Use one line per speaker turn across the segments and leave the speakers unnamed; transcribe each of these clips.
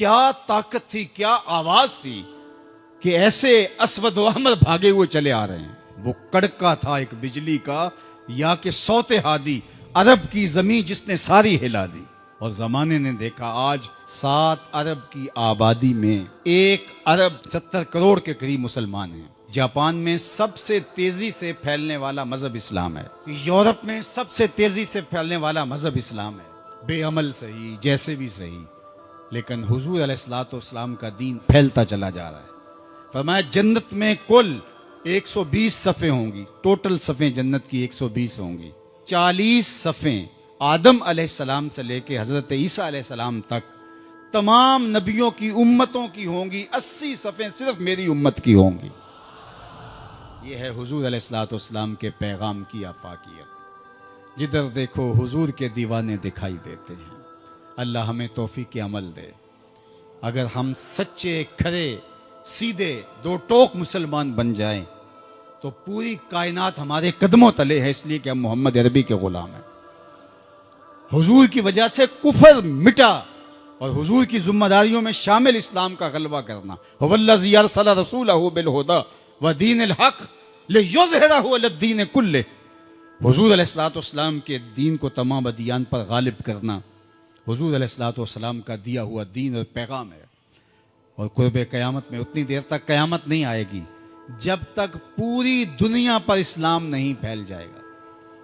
क्या ताकत थी, क्या आवाज थी कि ऐसे अस्वद अहमर भागे हुए चले आ रहे हैं। वो कड़का था एक बिजली का, या कि सौते हादी अरब की जमीन जिसने सारी हिला दी। और जमाने ने देखा आज 7 अरब की आबादी में 1 अरब 70 करोड़ के करीब मुसलमान हैं। जापान में सबसे तेजी से फैलने वाला मजहब इस्लाम है। यूरोप में सबसे तेजी से फैलने वाला मजहब इस्लाम है। बेअमल सही, जैसे भी सही, लेकिन हुजूर अलैहिस्सलाम का दीन फैलता चला जा रहा है। फरमाया जन्नत में कुल 120 सफ़े होंगी, टोटल सफ़े जन्नत की 120 होंगी। 40 सफ़े आदम अलैहिस्सलाम से लेके हज़रत ईसा अलैहिस्सलाम तक तमाम नबियों की उम्मतों की होंगी। 80 सफ़े सिर्फ मेरी उम्मत की होंगी। ये है हुजूर अलैहिस्सलाम के पैगाम की आफाकियत। जिधर देखो हुजूर के दीवाने दिखाई देते हैं। अल्लाह हमें तौफीक अमल दे। अगर हम सच्चे खरे सीधे दो टोक मुसलमान बन जाएं तो पूरी कायनात हमारे कदमों तले है, इसलिए कि हम मोहम्मद अरबी के गुलाम हैं। हुजूर की वजह से कुफर मिटा और हुजूर की जिम्मेदारियों में शामिल इस्लाम का गलबा करना। हुवल्लज़ी अरसला रसूलहु बिल हुदा व दीनिल हक़ लियुज़हिरहु अलद्दीन कुल्लिह। हुजूर अलैहिस्सलाम के दीन को तमाम अदियान पर गालिब करना हुजूर अलैहिस्सलाम का दिया हुआ दीन और पैगाम है। और कुर्बे क़यामत में उतनी देर तक क़यामत नहीं आएगी जब तक पूरी दुनिया पर इस्लाम नहीं फैल जाएगा।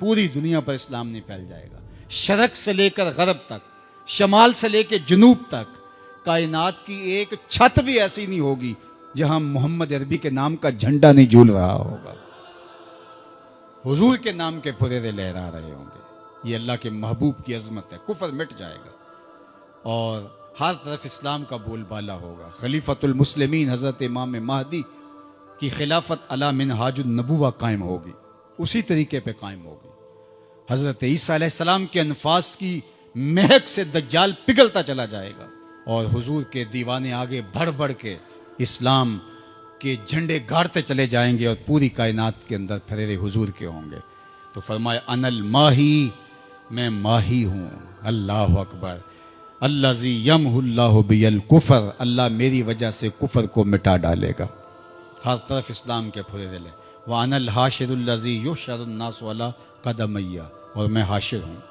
पूरी दुनिया पर इस्लाम नहीं फैल जाएगा। शरक से लेकर गरब तक, शमाल से लेकर जनूब तक कायनात की एक छत भी ऐसी नहीं होगी जहां मोहम्मद अरबी के नाम का झंडा नहीं झूल रहा होगा, हुजूर के नाम के फुरेरे लहरा रहे होंगे। ये अल्लाह के महबूब की अजमत है। कुफर मिट जाएगा और हर तरफ इस्लाम का बोलबाला होगा। खलीफतुल मुस्लिमीन हज़रत इमाम महदी की खिलाफत अला मिनहाजुन नबुवा कायम होगी, उसी तरीके पे कायम होगी। हज़रत ईसा अलैहिस्सलाम के अनफास की महक से दज्जाल पिघलता चला जाएगा और हुजूर के दीवाने आगे बढ़ बढ़ के इस्लाम के झंडे गाड़ते चले जाएंगे और पूरी कायनात के अंदर फरेरे हुजूर के होंगे। तो फरमाए अनल माही, मैं माही हूँ। अल्लाह अकबर। अल्लाज़ी यमहुल्लाहु बियल कुफर, अल्लाह मेरी वजह से कुफर को मिटा डालेगा। हर तरफ इस्लाम के फुरेरे ले। व अनल हाशिरुल्लज़ी युहशरुन्नासु अला कदमैया, और मैं हाशिर हूँ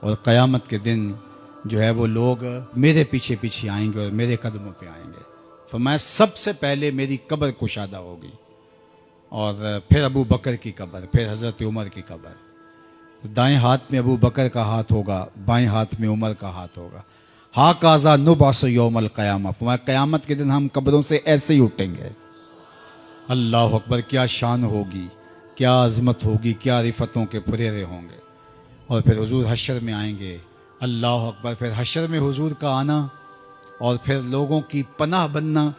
और क़यामत के दिन जो है वो लोग मेरे पीछे पीछे आएंगे और मेरे कदमों पे आएंगे। फरमाया सबसे पहले मेरी कब्र कुशादा होगी और फिर अबू बकर की कब्र, फिर हज़रत उमर की कब्र। दाएं हाथ में अबू बकर का हाथ होगा, बाएं हाथ में उमर का हाथ होगा। हा काजा नुबास यौमल क़यामा, फरमाया क़यामत के दिन हम कब्रों से ऐसे ही उठेंगे। अल्लाह अकबर। क्या शान होगी, क्या अज़मत होगी, क्या रिफ़तों के फुरेरे होंगे। और फिर हुजूर हशर में आएंगे। अल्लाह अकबर। फिर हशर में हुजूर का आना और फिर लोगों की पनाह बनना,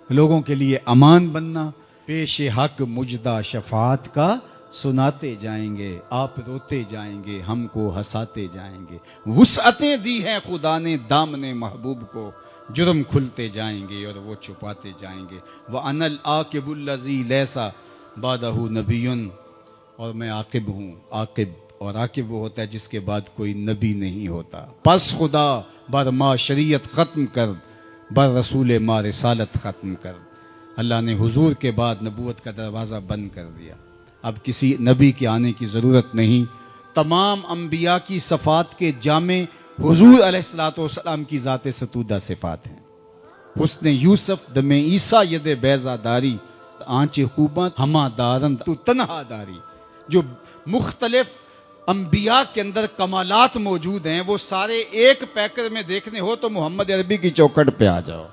लोगों के लिए अमान बनना। पेश हक मुजदा शफात का सुनाते जाएंगे, आप रोते जाएंगे, हमको हंसाते जाएंगे। वुसअतें दी हैं खुदा ने दामने महबूब को, जुर्म खुलते जाएंगे और वो छुपाते जाएंगे। व अनल आकिबुल्लज़ी लैसा बादहू नबियुन, और मैं आकिब हूँ। आकिब, और आकिब वो होता है जिसके बाद कोई नबी नहीं होता। पस खुदा बर मा शरीयत ख़त्म कर, बर रसूल मा रिसालत ख़त्म कर। अल्लाह ने हुजूर के बाद नबूवत का दरवाज़ा बंद कर दिया। अब किसी नबी के आने की ज़रूरत नहीं। तमाम अम्बिया की सफ़ात के जामे हुजूर अलैहिस्सलाम की ज़ात सतूदा सिफ़ात हैं। हुस्न यूसुफ दमे ईसा यद बैज़ादारी, आँचे खूबा हमा दारन तू तन्हादारी। जो मुख्तलिफ अम्बिया के अंदर कमालात मौजूद हैं वो सारे एक पैकर में देखने हो तो मोहम्मद अरबी की चौखट पे आ जाओ।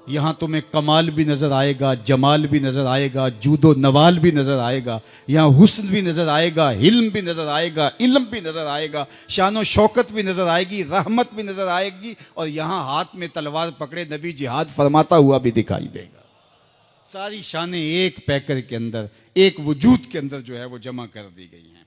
यहाँ तुम्हें कमाल भी नज़र आएगा, जमाल भी नज़र आएगा, जूदो नवाल भी नज़र आएगा। यहाँ हुस्न भी नज़र आएगा, हिल्म भी नज़र आएगा, इल्म भी नज़र आएगा, शान व शौकत भी नज़र आएगी, रहमत भी नज़र आएगी। और यहाँ हाथ में तलवार पकड़े नबी जिहाद फरमाता हुआ भी दिखाई देगा। सारी शानें एक पैकर के अंदर, एक वजूद के अंदर जो है वो जमा कर दी गई हैं।